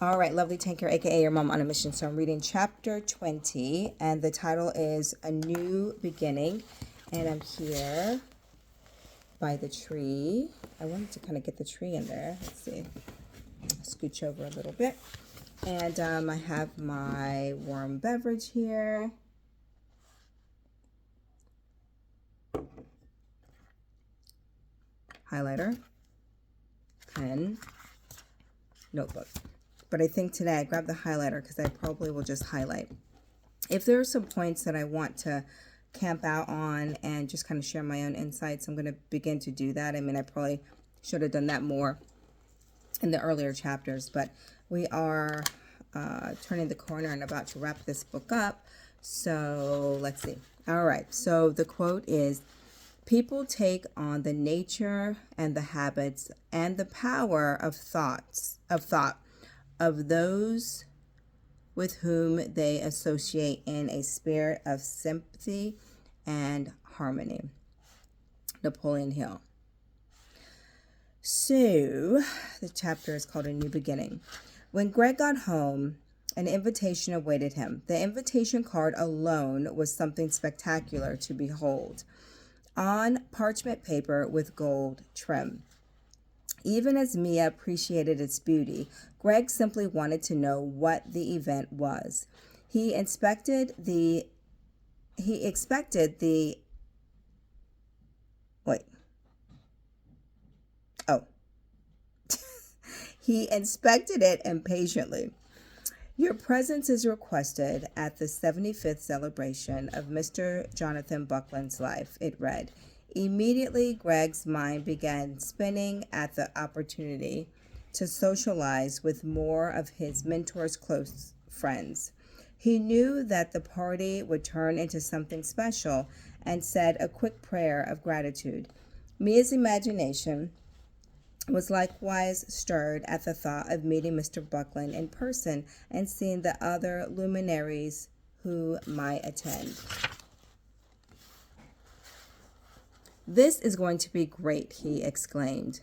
All right, Lovely Tang here, aka your mom on a mission. So I'm reading chapter 20, and the title is A New Beginning. And I'm here by the tree. I wanted to kind of get the tree in there. Let's see. Scooch over a little bit. And I have my warm beverage here. Highlighter, pen, notebook. But I think today I grabbed the highlighter because I probably will just highlight. If there are some points that I want to camp out on and just kind of share my own insights, I'm going to begin to do that. I mean, I probably should have done that more in the earlier chapters, but we are turning the corner and about to wrap this book up. So let's see. All right. So the quote is, people take on the nature and the habits and the power of thought of those with whom they associate in a spirit of sympathy and harmony. Napoleon Hill. So, the chapter is called A New Beginning. When Greg got home, an invitation awaited him. The invitation card alone was something spectacular to behold, on parchment paper with gold trim. Even as Mia appreciated its beauty, Greg simply wanted to know what the event was. He expected the wait. Oh. He inspected it impatiently. Your presence is requested at the 75th celebration of Mr. Jonathan Buckland's life, it read. Immediately, Greg's mind began spinning at the opportunity to socialize with more of his mentor's close friends. He knew that the party would turn into something special and said a quick prayer of gratitude. Mia's imagination was likewise stirred at the thought of meeting Mr. Buckland in person and seeing the other luminaries who might attend. This is going to be great, he exclaimed.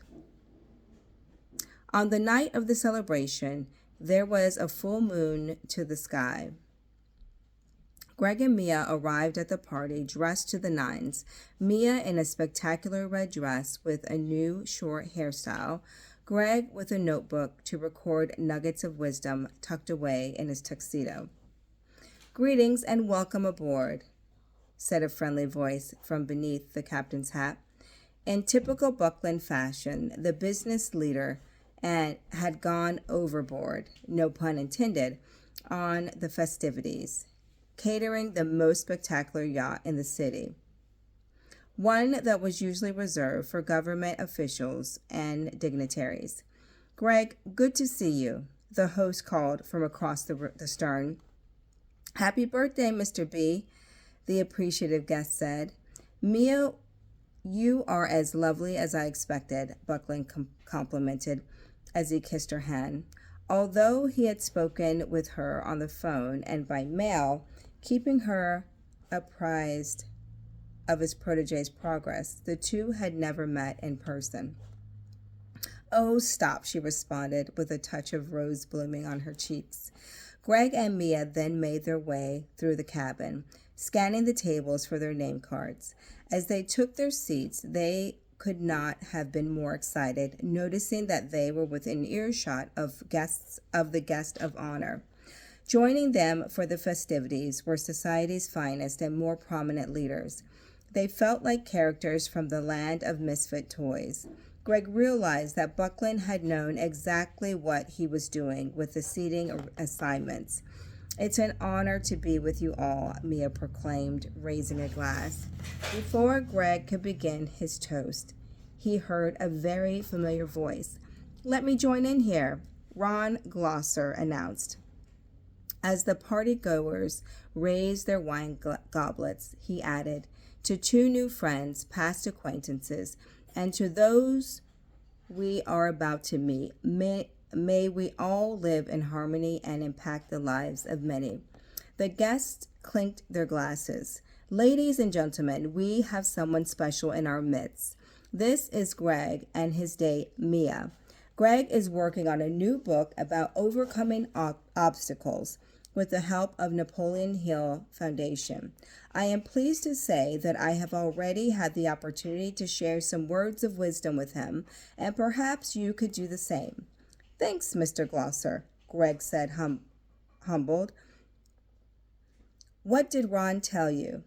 On the night of the celebration, there was a full moon to the sky. Greg and Mia arrived at the party dressed to the nines, Mia in a spectacular red dress with a new short hairstyle, Greg with a notebook to record nuggets of wisdom tucked away in his tuxedo. Greetings and welcome aboard, said a friendly voice from beneath the captain's hat. In typical Buckland fashion, the business leader had gone overboard, no pun intended, on the festivities, catering the most spectacular yacht in the city, one that was usually reserved for government officials and dignitaries. Greg, good to see you, the host called from across the stern. Happy birthday, Mr. B, the appreciative guest said. Mia, you are as lovely as I expected, Buckland complimented as he kissed her hand. Although he had spoken with her on the phone and by mail, keeping her apprised of his protege's progress, the two had never met in person. Oh, stop, she responded, with a touch of rose blooming on her cheeks. Greg and Mia then made their way through the cabin, scanning the tables for their name cards. As they took their seats, they could not have been more excited, noticing that they were within earshot of the guest of honor. Joining them for the festivities were society's finest and more prominent leaders. They felt like characters from the land of misfit toys. Greg realized that Buckland had known exactly what he was doing with the seating assignments. It's an honor to be with you all, Mia proclaimed, raising a glass. Before Greg could begin his toast, he heard a very familiar voice. Let me join in here, Ron Glosser announced. As the party-goers raised their wine goblets, he added, to two new friends, past acquaintances, and to those we are about to meet, may we all live in harmony and impact the lives of many. The guests clinked their glasses. Ladies and gentlemen, we have someone special in our midst. This is Greg and his date, Mia. Greg is working on a new book about overcoming obstacles with the help of Napoleon Hill Foundation. I am pleased to say that I have already had the opportunity to share some words of wisdom with him, and perhaps you could do the same. Thanks, Mr. Glosser, Greg said, humbled. What did Ron tell you?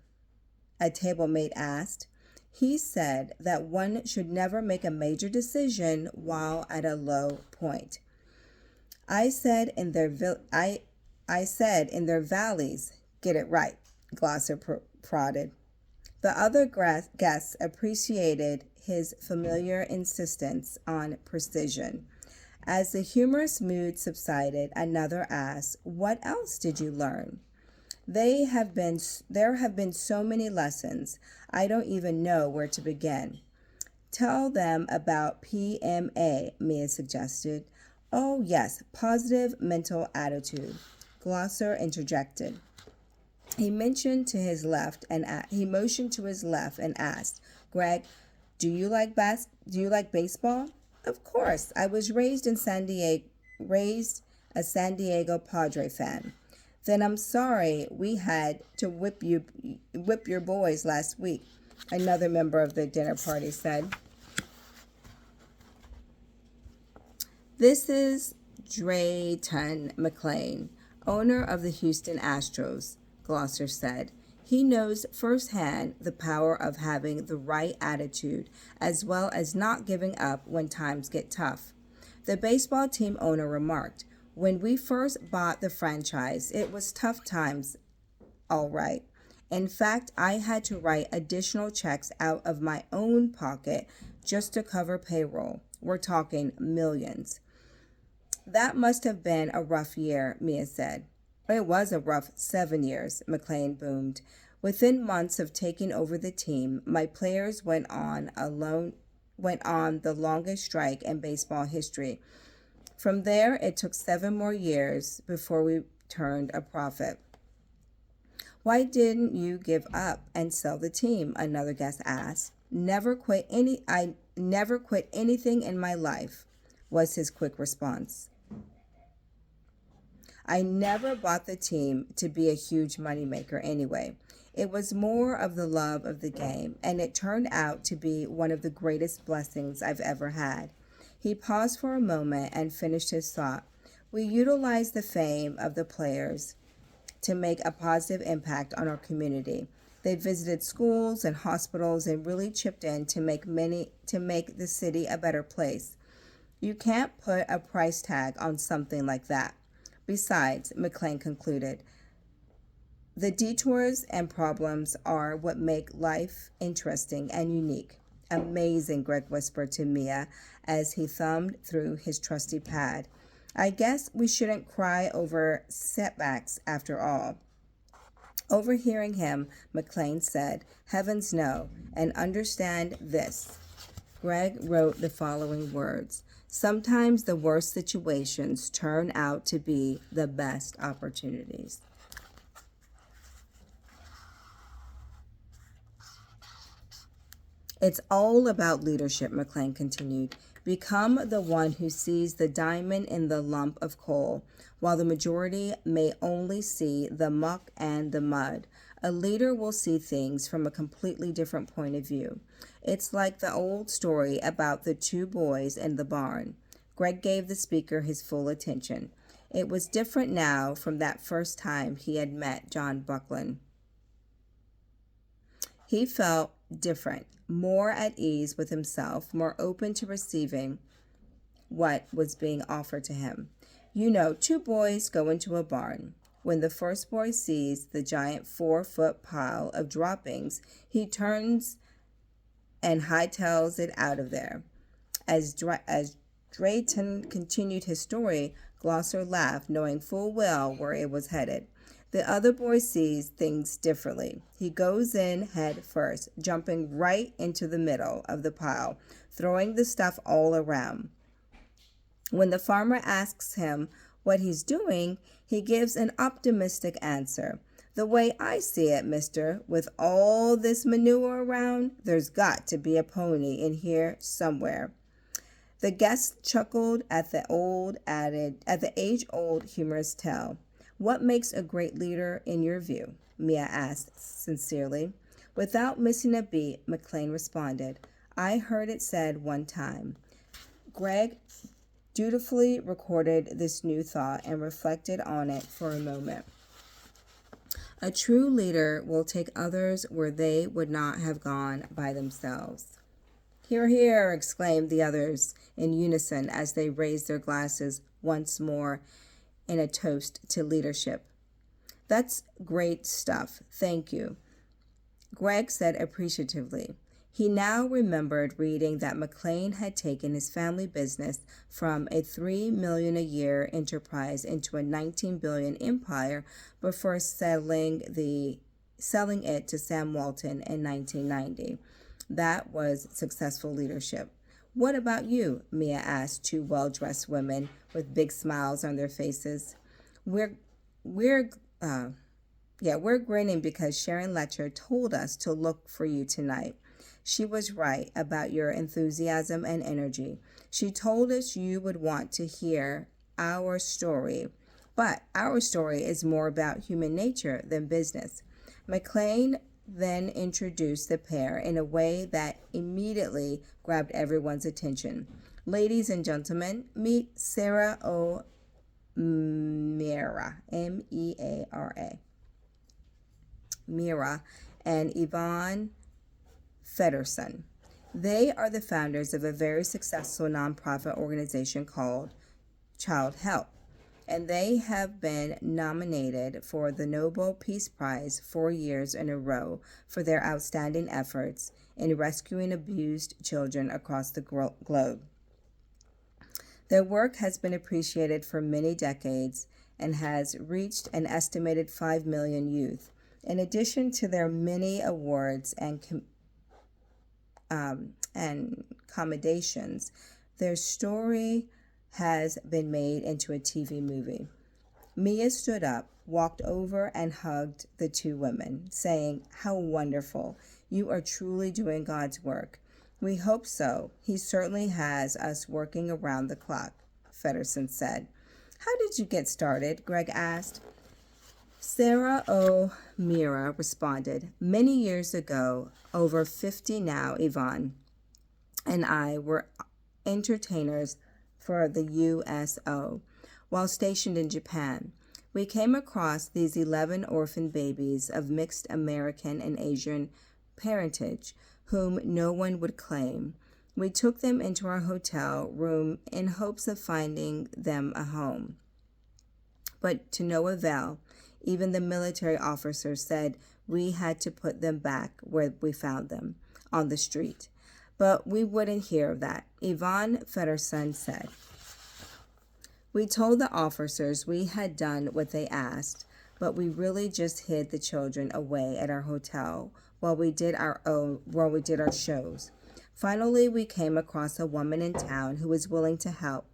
A table mate asked. He said that one should never make a major decision while at a low point. I said in their valleys, get it right, Glosser prodded. The other guests appreciated his familiar insistence on precision. As the humorous mood subsided, another asked, what else did you learn? There have been so many lessons, I don't even know where to begin. Tell them about PMA, Mia suggested. Oh, yes, positive mental attitude, Glosser interjected. He motioned to his left and asked, Greg, do you like baseball? Of course. I was raised a San Diego Padre fan. Then I'm sorry we had to whip your boys last week, another member of the dinner party said. This is Drayton McLean, owner of the Houston Astros, Glosser said. He knows firsthand the power of having the right attitude as well as not giving up when times get tough. The baseball team owner remarked, when we first bought the franchise, it was tough times, all right. In fact, I had to write additional checks out of my own pocket just to cover payroll. We're talking millions. That must have been a rough year, Mia said. It was a rough 7 years, McLean boomed. Within months of taking over the team, my players went on the longest strike in baseball history. From there, it took 7 more years before we turned a profit. Why didn't you give up and sell the team? Another guest asked. I never quit anything in my life, was his quick response. I never bought the team to be a huge moneymaker anyway. It was more of the love of the game, and it turned out to be one of the greatest blessings I've ever had. He paused for a moment and finished his thought. We utilized the fame of the players to make a positive impact on our community. They visited schools and hospitals and really chipped in to make the city a better place. You can't put a price tag on something like that. Besides, McLean concluded, the detours and problems are what make life interesting and unique. Amazing, Greg whispered to Mia as he thumbed through his trusty pad. I guess we shouldn't cry over setbacks after all. Overhearing him, McLean said, heavens no, and understand this. Greg wrote the following words. Sometimes the worst situations turn out to be the best opportunities. It's all about leadership, McLean continued. Become the one who sees the diamond in the lump of coal, while the majority may only see the muck and the mud. A leader will see things from a completely different point of view. It's like the old story about the 2 boys in the barn. Greg gave the speaker his full attention. It was different now from that first time he had met John Buckland. He felt different, more at ease with himself, more open to receiving what was being offered to him. 2 boys go into a barn. When the first boy sees the giant 4-foot pile of droppings, he turns and hightails it out of there. As Drayton continued his story, Glosser laughed, knowing full well where it was headed. The other boy sees things differently. He goes in head first, jumping right into the middle of the pile, throwing the stuff all around. When the farmer asks him what he's doing, he gives an optimistic answer. The way I see it, mister, with all this manure around, there's got to be a pony in here somewhere. The guests chuckled at the age-old humorous tale. What makes a great leader in your view? Mia asked sincerely. Without missing a beat, McLean responded, I heard it said one time. Greg dutifully recorded this new thought and reflected on it for a moment. A true leader will take others where they would not have gone by themselves. Hear, hear, exclaimed the others in unison as they raised their glasses once more in a toast to leadership. That's great stuff. Thank you, Greg said appreciatively. He now remembered reading that McLean had taken his family business from a $3 million a year enterprise into a $19 billion empire before selling it to Sam Walton in 1990. That was successful leadership. What about you? Mia asked two well-dressed women with big smiles on their faces. We're grinning because Sharon Letcher told us to look for you tonight. She was right about your enthusiasm and energy. She told us you would want to hear our story, but our story is more about human nature than business. McLean then introduced the pair in a way that immediately grabbed everyone's attention. Ladies and gentlemen, meet Sarah O'Meara, M-E-A-R-A. Mira and Yvonne Fedderson. They are the founders of a very successful nonprofit organization called Child Help, and they have been nominated for the Nobel Peace Prize 4 years in a row for their outstanding efforts in rescuing abused children across the globe. Their work has been appreciated for many decades and has reached an estimated 5 million youth. In addition to their many awards and commendations, their story has been made into a TV movie. Mia stood up, walked over, and hugged the two women, saying, How wonderful. You are truly doing God's work. We hope so. He certainly has us working around the clock, Fedderson said. How did you get started? Greg asked. Sarah O'Meara responded, Many years ago, over 50 now, Yvonne and I were entertainers for the USO while stationed in Japan. We came across these 11 orphan babies of mixed American and Asian parentage whom no one would claim. We took them into our hotel room in hopes of finding them a home. But to no avail. Even the military officers said we had to put them back where we found them, on the street. But we wouldn't hear of that. Yvonne Fedderson said, We told the officers we had done what they asked, but we really just hid the children away at our hotel while we did our shows. Finally, we came across a woman in town who was willing to help,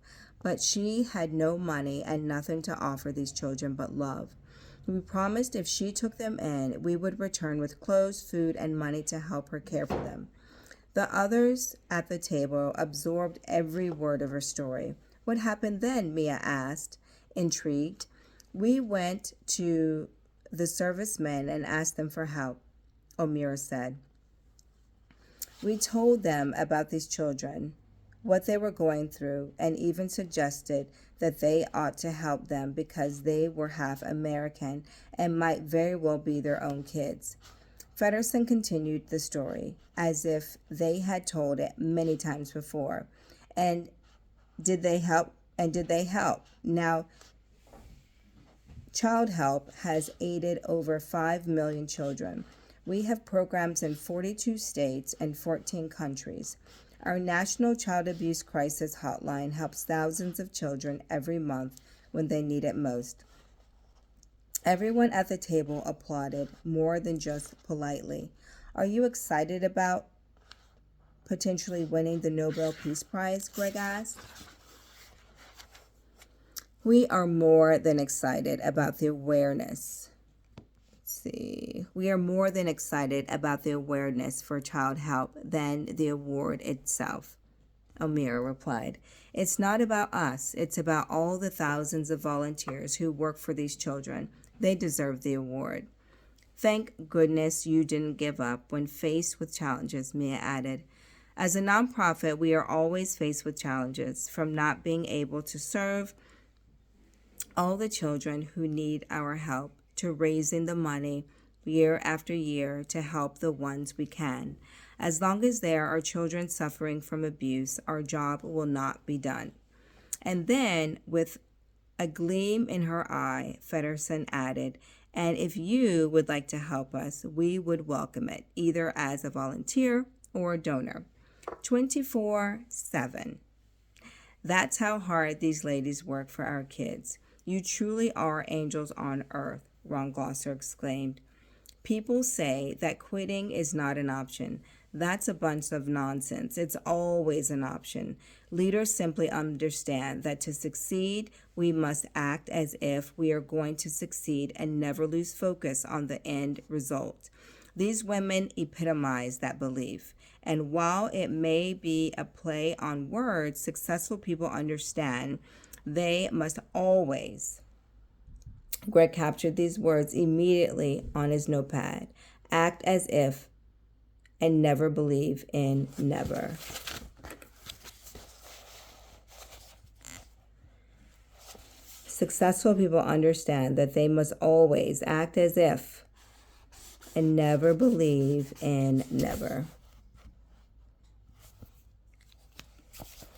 but she had no money and nothing to offer these children but love. We promised if she took them in, we would return with clothes, food, and money to help her care for them. The others at the table absorbed every word of her story. What happened then? Mia asked, intrigued. We went to the servicemen and asked them for help, O'Meara said. We told them about these children, what they were going through, and even suggested that they ought to help them because they were half American and might very well be their own kids. Fedderson continued the story as if they had told it many times before. And did they help? Now, Child Help has aided over 5 million children. We have programs in 42 states and 14 countries. Our National Child Abuse Crisis Hotline helps thousands of children every month when they need it most. Everyone at the table applauded more than just politely. Are you excited about potentially winning the Nobel Peace Prize? Greg asked. We are more than excited about the awareness. We are more than excited about the awareness for Child Help than the award itself. Amira replied. It's not about us. It's about all the thousands of volunteers who work for these children. They deserve the award. Thank goodness you didn't give up when faced with challenges, Mia added. As a nonprofit, we are always faced with challenges, from not being able to serve all the children who need our help to raising the money year after year to help the ones we can. As long as there are children suffering from abuse, our job will not be done. And then, with a gleam in her eye, Feddersen added, and if you would like to help us, we would welcome it, either as a volunteer or a donor. 24/7. That's how hard these ladies work for our kids. You truly are angels on earth, Ron Glosser exclaimed. People say that quitting is not an option. That's a bunch of nonsense. It's always an option. Leaders simply understand that to succeed, we must act as if we are going to succeed and never lose focus on the end result. These women epitomize that belief. And while it may be a play on words, successful people understand they must always. Greg captured these words immediately on his notepad. Act as if and never believe in never. Successful people understand that they must always act as if and never believe in never.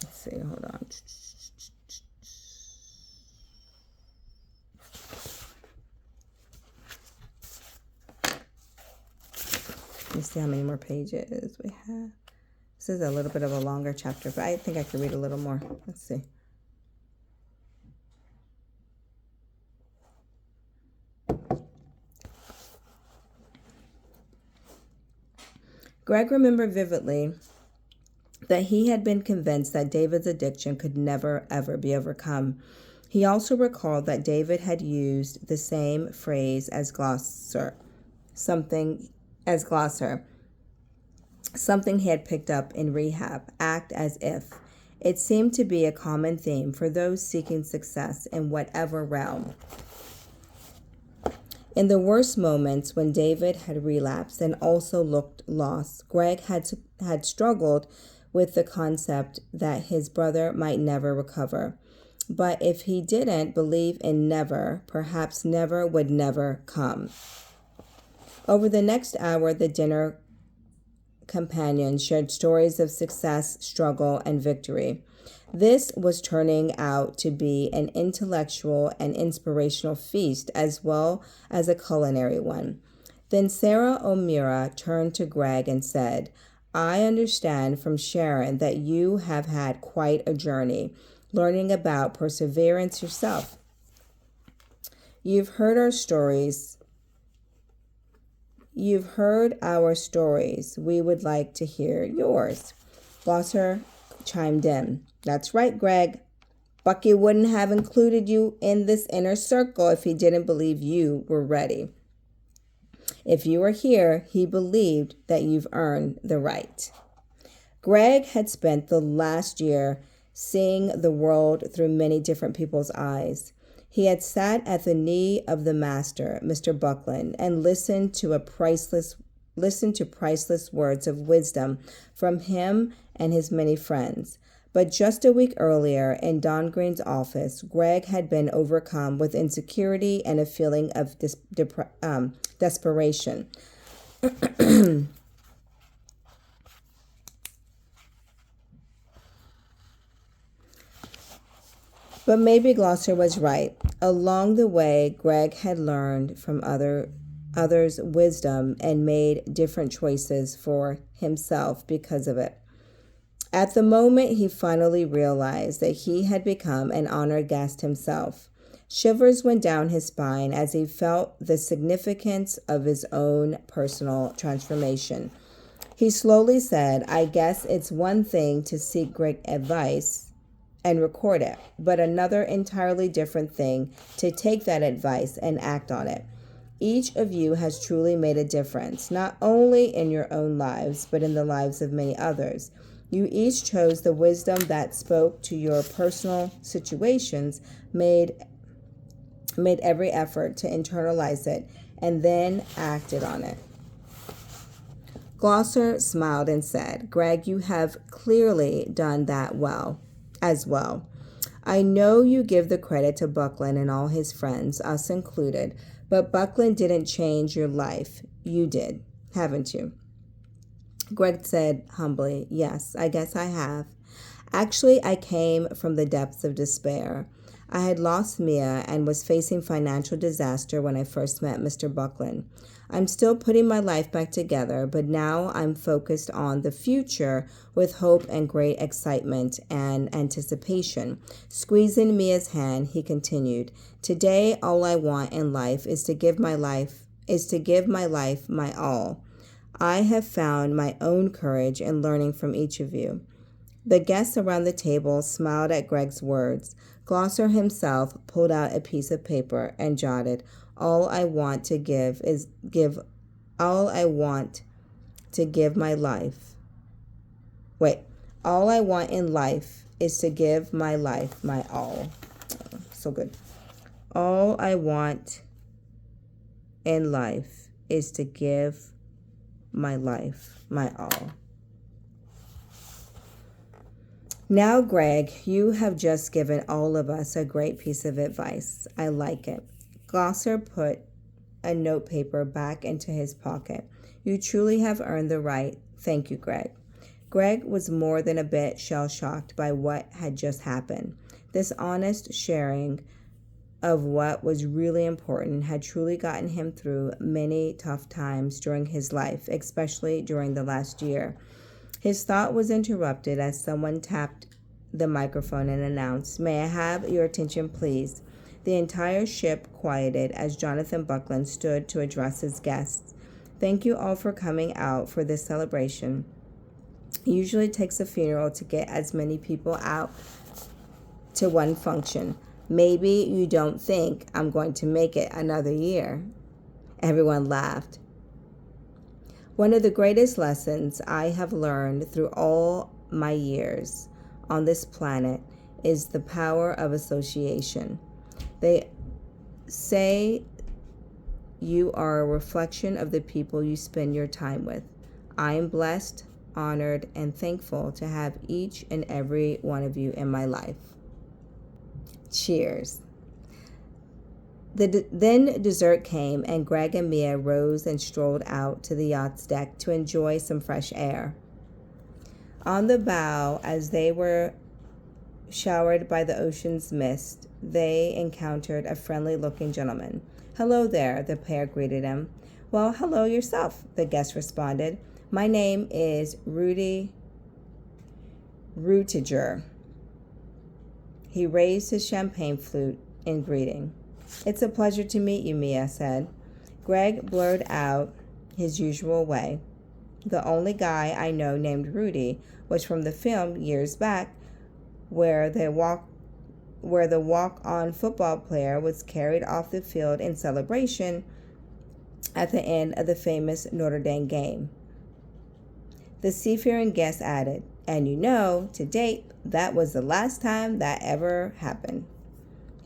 Let's see, hold on. Let's see how many more pages we have. This is a little bit of a longer chapter, but I think I could read a little more. Let's see. Greg remembered vividly that he had been convinced that David's addiction could never, ever be overcome. He also recalled that David had used the same phrase as Glosser, something he had picked up in rehab, act as if. It seemed to be a common theme for those seeking success in whatever realm. In the worst moments when David had relapsed and also looked lost, Greg had struggled with the concept that his brother might never recover. But if he didn't believe in never, perhaps never would never come. Over the next hour, the dinner companions shared stories of success, struggle, and victory. This was turning out to be an intellectual and inspirational feast as well as a culinary one. Then Sarah O'Meara turned to Greg and said, I understand from Sharon that you have had quite a journey, learning about perseverance yourself. You've heard our stories. We would like to hear yours. Glosser chimed in. That's right, Greg. Bucky wouldn't have included you in this inner circle if he didn't believe you were ready. If you are here, he believed that you've earned the right. Greg had spent the last year seeing the world through many different people's eyes. He had sat at the knee of the master, Mr. Buckland, and listened to priceless words of wisdom from him and his many friends. But just a week earlier, in Don Green's office, Greg had been overcome with insecurity and a feeling of desperation. But maybe Glosser was right. Along the way, Greg had learned from others' wisdom and made different choices for himself because of it. At the moment, he finally realized that he had become an honored guest himself. Shivers went down his spine as he felt the significance of his own personal transformation. He slowly said, I guess it's one thing to seek great advice and record it, but another entirely different thing to take that advice and act on it. Each of you has truly made a difference, not only in your own lives, but in the lives of many others. You each chose the wisdom that spoke to your personal situations, made every effort to internalize it, and then acted on it. Gloucester smiled and said, Greg, you have clearly done that as well. I know you give the credit to Buckland and all his friends, us included, but Buckland didn't change your life. You did, haven't you? Greg said humbly, yes, I guess I have. Actually, I came from the depths of despair. I had lost Mia and was facing financial disaster when I first met Mr. Buckland. I'm still putting my life back together, but now I'm focused on the future with hope and great excitement and anticipation. Squeezing Mia's hand, he continued, today all I want in life is to give my life my all. I have found my own courage in learning from each of you. The guests around the table smiled at Greg's words. Gloucester himself pulled out a piece of paper and jotted, all I want to give all I want in life is to give my life my all. So good. All I want in life is to give my life my all. Now, Greg, you have just given all of us a great piece of advice. I like it. Gloucester put a notepaper back into his pocket. You truly have earned the right. Thank you, Greg. Greg was more than a bit shell-shocked by what had just happened. This honest sharing of what was really important had truly gotten him through many tough times during his life, especially during the last year. His thought was interrupted as someone tapped the microphone and announced, May I have your attention, please? The entire ship quieted as Jonathan Buckland stood to address his guests. Thank you all for coming out for this celebration. It usually takes a funeral to get as many people out to one function. Maybe you don't think I'm going to make it another year. Everyone laughed. One of the greatest lessons I have learned through all my years on this planet is the power of association. They say you are a reflection of the people you spend your time with. I am blessed, honored, and thankful to have each and every one of you in my life. Cheers. Then dessert came, and Greg and Mia rose and strolled out to the yacht's deck to enjoy some fresh air. On the bow, as they were showered by the ocean's mist, they encountered a friendly-looking gentleman. Hello there, the pair greeted him. Well, hello yourself, the guest responded. My name is Rudy Rutiger. He raised his champagne flute in greeting. It's a pleasure to meet you, Mia said. Greg blurted out his usual way. The only guy I know named Rudy was from the film years back where the walk-on football player was carried off the field in celebration at the end of the famous Notre Dame game. The seafaring guest added, and you know, to date, that was the last time that ever happened.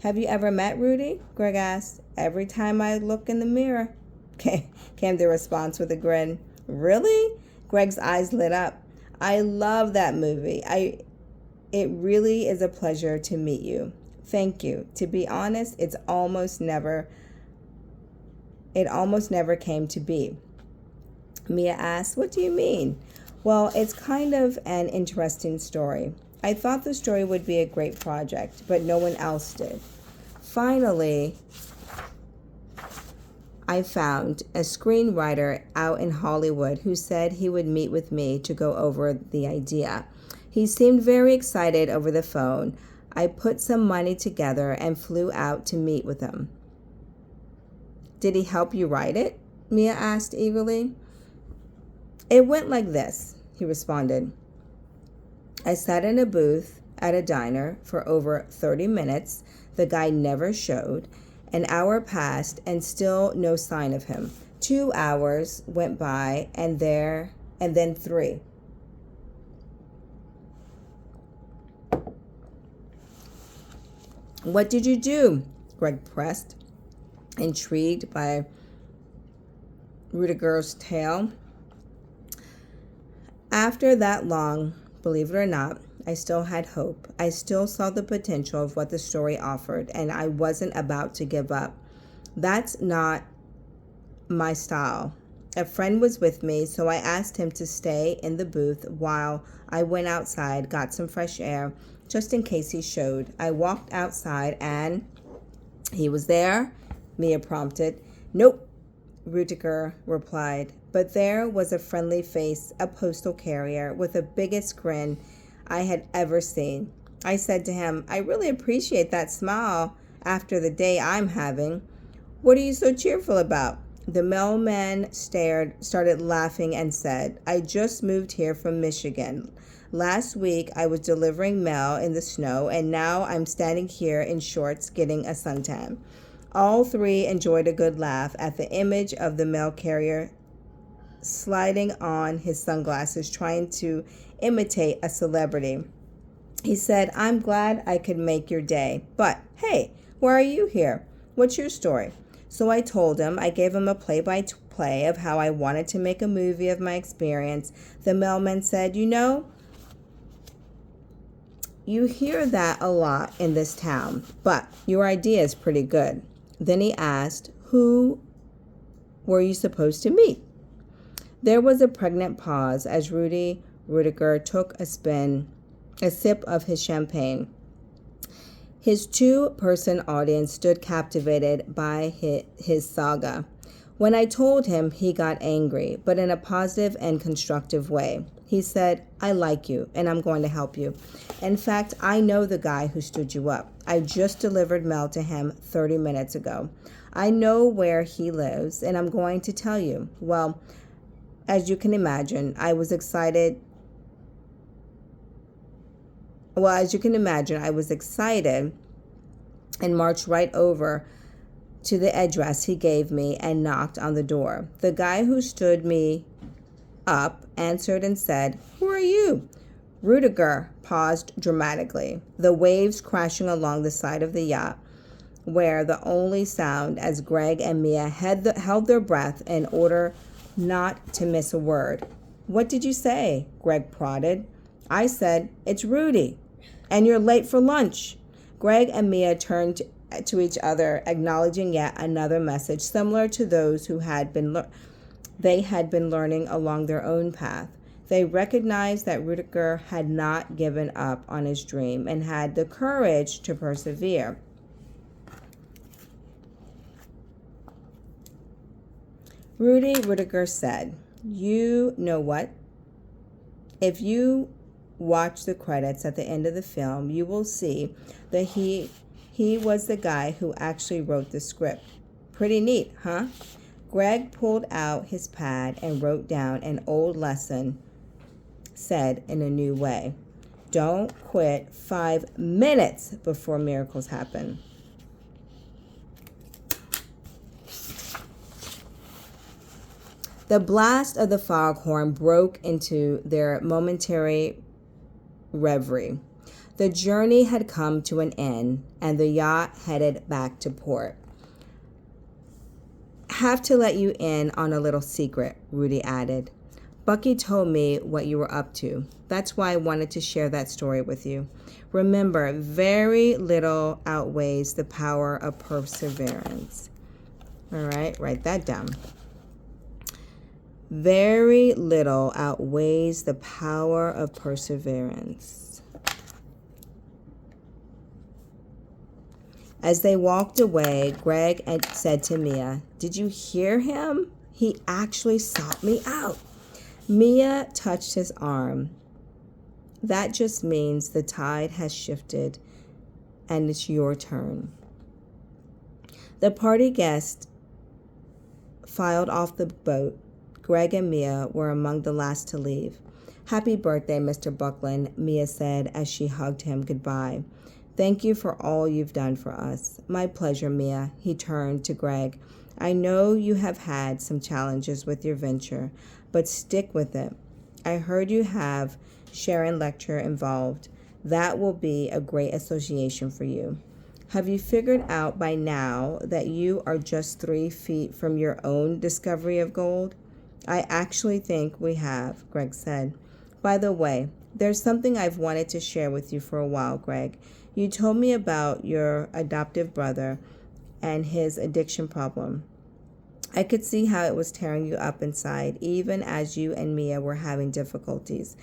Have you ever met Rudy? Greg asked. Every time I look in the mirror, came the response with a grin. Really? Greg's eyes lit up. I love that movie. It really is a pleasure to meet you. Thank you. To be honest, it almost never came to be. Mia asked, what do you mean? Well, it's kind of an interesting story. I thought the story would be a great project, but no one else did. Finally, I found a screenwriter out in Hollywood who said he would meet with me to go over the idea. He seemed very excited over the phone. I put some money together and flew out to meet with him. Did he help you write it? Mia asked eagerly. It went like this, he responded. I sat in a booth at a diner for over 30 minutes. The guy never showed. An hour passed and still no sign of him. 2 hours went by and then 3. What did you do? Greg pressed, intrigued by Rudiger's tale. After that long, believe it or not, I still had hope. I still saw the potential of what the story offered, and I wasn't about to give up. That's not my style. A friend was with me, so I asked him to stay in the booth while I went outside, got some fresh air, just in case he showed. I walked outside and he was there, Mia prompted. Nope, Rudiger replied. But there was a friendly face, a postal carrier with the biggest grin I had ever seen. I said to him, I really appreciate that smile after the day I'm having. What are you so cheerful about? The mailman started laughing and said, I just moved here from Michigan. Last week I was delivering mail in the snow, and now I'm standing here in shorts getting a suntan. All three enjoyed a good laugh at the image of the mail carrier sliding on his sunglasses, trying to imitate a celebrity. He said, I'm glad I could make your day. But hey, why are you here? What's your story? So I told him. I gave him a play-by-play of how I wanted to make a movie of my experience. The mailman said, you hear that a lot in this town, but your idea is pretty good. Then he asked, who were you supposed to meet? There was a pregnant pause as Rudiger took a sip of his champagne. His two-person audience stood captivated by his saga. When I told him, he got angry, but in a positive and constructive way. He said, I like you, and I'm going to help you. In fact, I know the guy who stood you up. I just delivered mail to him 30 minutes ago. I know where he lives, and I'm going to tell you. Well, as you can imagine, I was excited and marched right over to the address he gave me and knocked on the door. The guy who stood me up answered and said, Who are you? Rudiger paused dramatically, the waves crashing along the side of the yacht, where the only sound as Greg and Mia held their breath in order not to miss a word. What did you say? Greg prodded. I said, It's Rudy, and you're late for lunch. Greg and Mia turned to each other, acknowledging yet another message similar to those who they had been learning along their own path. They recognized that Rudiger had not given up on his dream and had the courage to persevere. Rudiger said, You know what? If you watch the credits at the end of the film, you will see that he was the guy who actually wrote the script. Pretty neat, huh? Greg pulled out his pad and wrote down an old lesson said in a new way. Don't quit 5 minutes before miracles happen. The blast of the foghorn broke into their momentary reverie. The journey had come to an end, and the yacht headed back to port. Have to let you in on a little secret, Rudy added. Bucky told me what you were up to. That's why I wanted to share that story with you. Remember, very little outweighs the power of perseverance. All right, write that down. Very little outweighs the power of perseverance. As they walked away, Greg said to Mia, Did you hear him? He actually sought me out. Mia touched his arm. That just means the tide has shifted and it's your turn. The party guests filed off the boat. Greg and Mia were among the last to leave. Happy birthday, Mr. Buckland, Mia said as she hugged him goodbye. Thank you for all you've done for us. My pleasure, Mia. He turned to Greg. I know you have had some challenges with your venture, but stick with it. I heard you have Sharon Lecture involved. That will be a great association for you. Have you figured out by now that you are just 3 feet from your own discovery of gold? I actually think we have, Greg said. By the way, there's something I've wanted to share with you for a while, Greg. You told me about your adoptive brother and his addiction problem. I could see how it was tearing you up inside, even as you and Mia were having difficulties,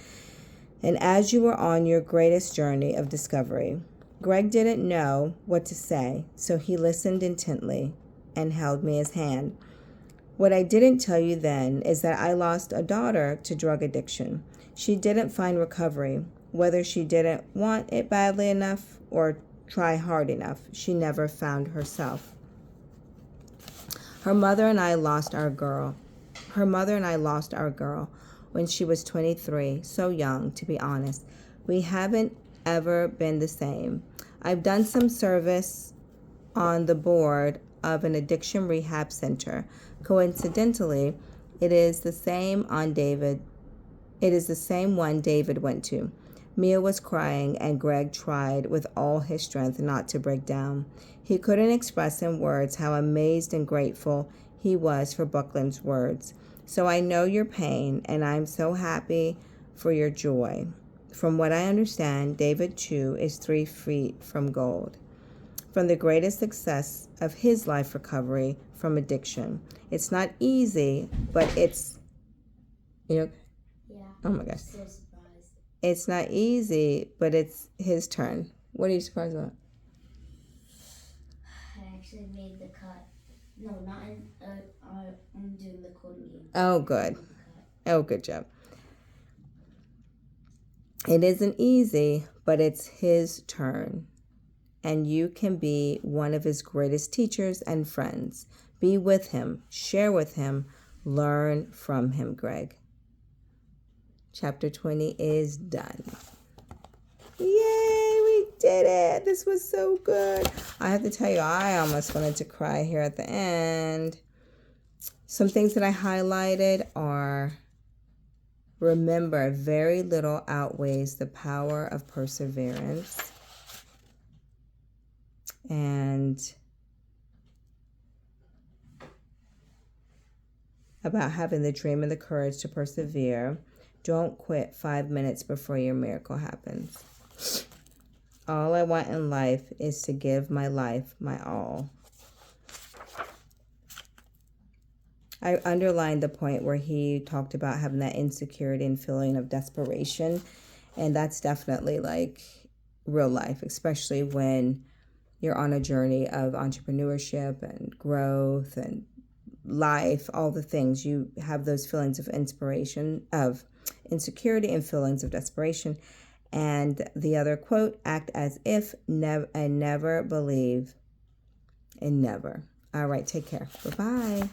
and as you were on your greatest journey of discovery. Greg didn't know what to say, so he listened intently and held Mia's hand. What I didn't tell you then is that I lost a daughter to drug addiction. She didn't find recovery. Whether she didn't want it badly enough or try hard enough, she never found herself. Her mother and I lost our girl when she was 23, so young, to be honest. We haven't ever been the same. I've done some service on the board of an addiction rehab center. Coincidentally, it is the same one David went to. Mia was crying, and Greg tried with all his strength not to break down. He couldn't express in words how amazed and grateful he was for Buckland's words. So I know your pain, and I'm so happy for your joy. From what I understand, David, too, is 3 feet from gold, from the greatest success of his life recovery from addiction. It's not easy, but it's, Yeah. Oh my gosh. I'm so surprised. It's not easy, but it's his turn. What are you surprised about? I actually made the cut. No, not in. I'm doing the coding game. Oh, good. Oh, good job. It isn't easy, but it's his turn. And you can be one of his greatest teachers and friends. Be with him, share with him, learn from him, Greg. Chapter 20 is done. Yay, we did it. This was so good. I have to tell you, I almost wanted to cry here at the end. Some things that I highlighted are: remember, very little outweighs the power of perseverance. And about having the dream and the courage to persevere. Don't quit 5 minutes before your miracle happens. All I want in life is to give my life my all. I underlined the point where he talked about having that insecurity and feeling of desperation. And that's definitely like real life, especially when you're on a journey of entrepreneurship and growth and life, all the things. You have those feelings of inspiration, of insecurity and feelings of desperation. And the other quote, act as if and never believe in never. All right, take care. Bye-bye.